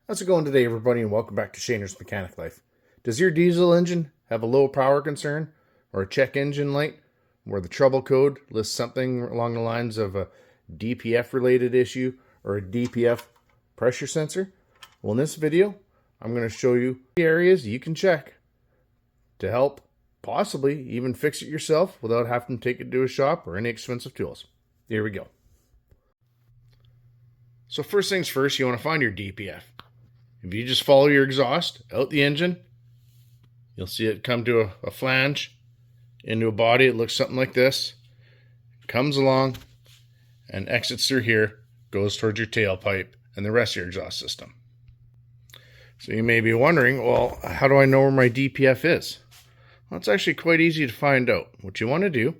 How's it going today, everybody, and welcome back to Shaner's Mechanic Life. Does your diesel engine have a low power concern or a check engine light where the trouble code lists something along the lines of a DPF related issue or a DPF pressure sensor? Well, in this video, I'm going to show you the areas you can check to help possibly even fix it yourself without having to take it to a shop or any expensive tools. Here we go. So first things first, you want to find your DPF. If you just follow your exhaust out the engine, you'll see it come to a flange into a body. It looks something like this. It comes along and exits through here, goes towards your tailpipe and the rest of your exhaust system. So you may be wondering, well, how do I know where my DPF is? Well, it's actually quite easy to find out. What you want to do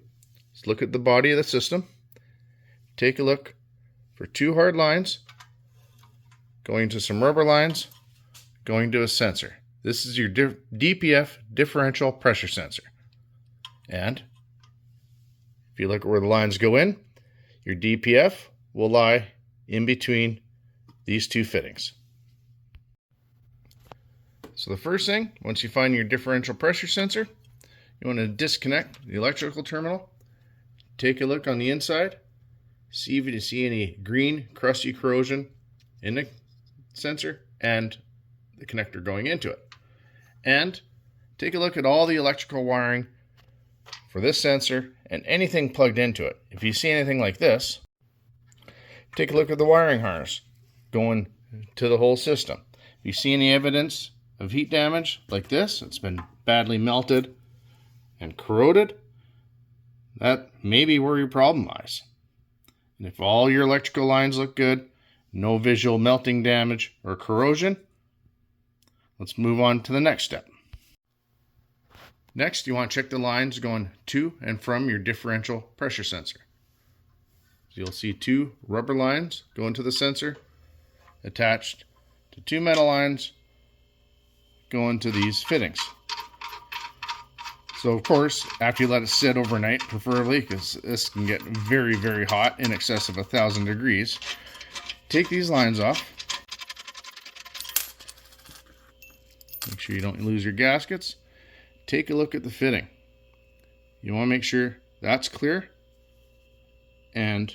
is look at the body of the system, take a look for two hard lines, going to some rubber lines, going to a sensor. This is your DPF differential pressure sensor. And if you look at where the lines go in, your DPF will lie in between these two fittings. So the first thing, once you find your differential pressure sensor, you want to disconnect the electrical terminal, take a look on the inside, see if you see any green crusty corrosion in the sensor and the connector going into it. And take a look at all the electrical wiring for this sensor and anything plugged into it. If you see anything like this, take a look at the wiring harness going to the whole system. If you see any evidence of heat damage like this, it's been badly melted and corroded, that may be where your problem lies. And if all your electrical lines look good, no visual melting damage or corrosion, let's move on to the next step. Next, you want to check the lines going to and from your differential pressure sensor. So you'll see two rubber lines going to the sensor attached to two metal lines going to these fittings. So of course, after you let it sit overnight, preferably, because this can get very, very hot, in excess of 1,000 degrees, take these lines off. Make sure you don't lose your gaskets. Take a look at the fitting. You want to make sure that's clear and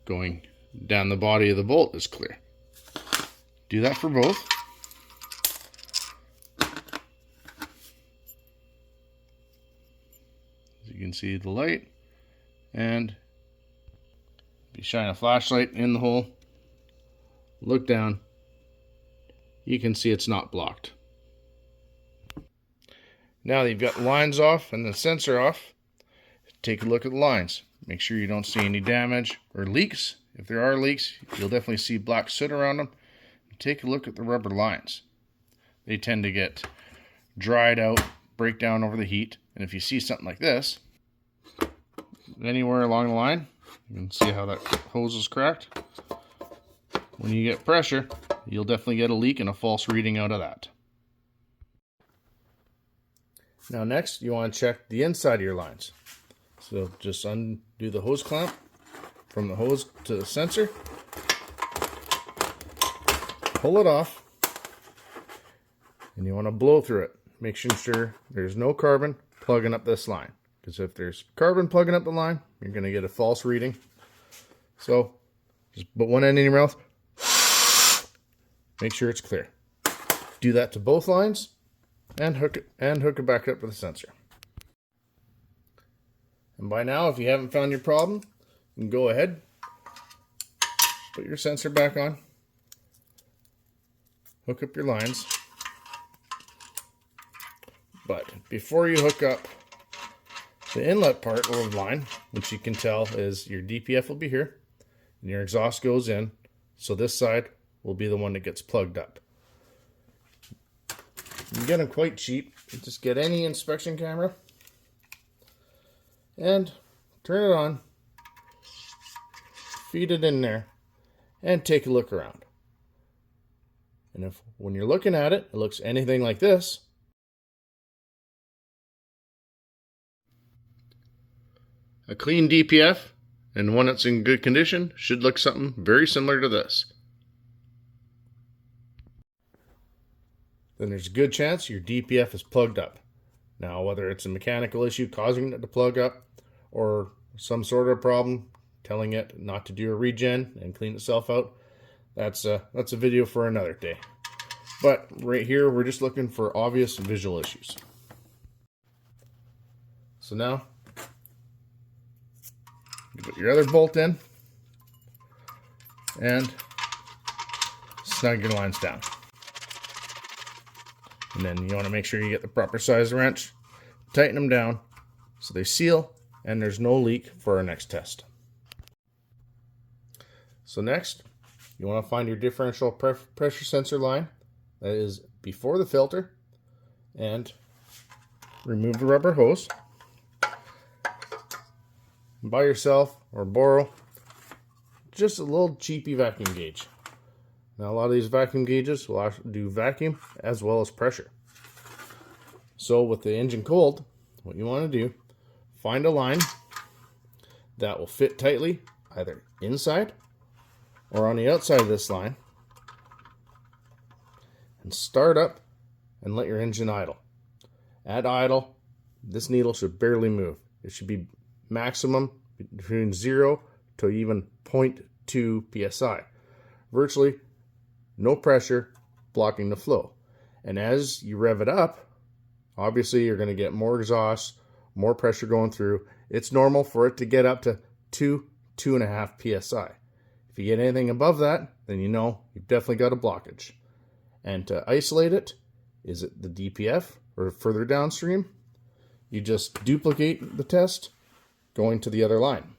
going down the body of the bolt is clear. Do that for both. As you can see the light, and if you shine a flashlight in the hole, look down, you can see it's not blocked. Now that you've got the lines off and the sensor off, take a look at the lines. Make sure you don't see any damage or leaks. If there are leaks, you'll definitely see black soot around them. Take a look at the rubber lines. They tend to get dried out, break down over the heat, and if you see something like this, anywhere along the line, you can see how that hose is cracked. When you get pressure, you'll definitely get a leak and a false reading out of that. Now next, you want to check the inside of your lines. So just undo the hose clamp from the hose to the sensor. Pull it off. And you want to blow through it. Make sure there's no carbon plugging up this line. Because if there's carbon plugging up the line, you're going to get a false reading. So just put one end in your mouth. Make sure it's clear. Do that to both lines and hook it back up with the sensor. And by now, if you haven't found your problem, you can go ahead, put your sensor back on, hook up your lines. But before you hook up the inlet part of the line, which you can tell is your DPF will be here, and your exhaust goes in, so this side will be the one that gets plugged up. You can get them quite cheap. You just get any inspection camera and turn it on, feed it in there, and take a look around. And if when you're looking at it, it looks anything like this, a clean DPF and one that's in good condition should look something very similar to this. then there's a good chance your DPF is plugged up. Now, whether it's a mechanical issue causing it to plug up or some sort of problem telling it not to do a regen and clean itself out, that's a video for another day. But right here, we're just looking for obvious visual issues. So now, you put your other bolt in and snug your lines down. And then you want to make sure you get the proper size wrench, tighten them down so they seal and there's no leak for our next test. So next, you want to find your differential pressure sensor line that is before the filter and remove the rubber hose. Buy yourself or borrow just a little cheapy vacuum gauge. Now, a lot of these vacuum gauges will actually do vacuum as well as pressure. So with the engine cold, what you want to do, find a line that will fit tightly either inside or on the outside of this line, and start up and let your engine idle. At idle, this needle should barely move. It should be maximum between 0 to even 0.2 psi. Virtually no pressure blocking the flow. And as you rev it up, obviously you're going to get more exhaust, more pressure going through. It's normal for it to get up to 2.5 psi. If you get anything above that, then you know you've definitely got a blockage. And to isolate it, is it the DPF or further downstream? You just duplicate the test going to the other line.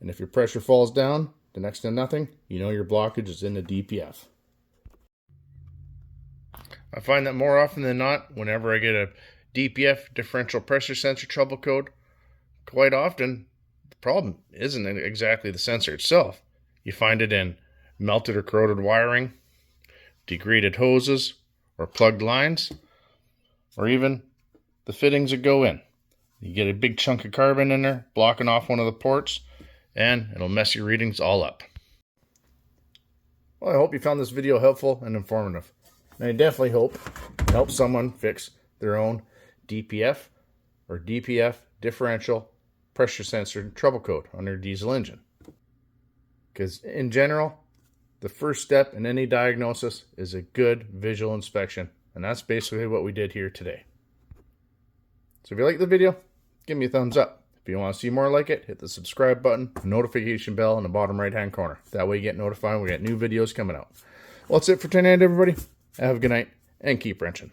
And if your pressure falls down to next to nothing, you know your blockage is in the DPF. I find that more often than not, whenever I get a DPF, differential pressure sensor trouble code, quite often the problem isn't exactly the sensor itself. You find it in melted or corroded wiring, degraded hoses, or plugged lines, or even the fittings that go in. You get a big chunk of carbon in there, blocking off one of the ports, and it'll mess your readings all up. Well, I hope you found this video helpful and informative. And I definitely hope it helps someone fix their own DPF or DPF differential pressure sensor trouble code on their diesel engine. Because in general, the first step in any diagnosis is a good visual inspection. And that's basically what we did here today. So if you like the video, give me a thumbs up. If you want to see more like it, hit the subscribe button, notification bell in the bottom right hand corner. That way you get notified when we get new videos coming out. Well, that's it for tonight, everybody. Have a good night and keep wrenching.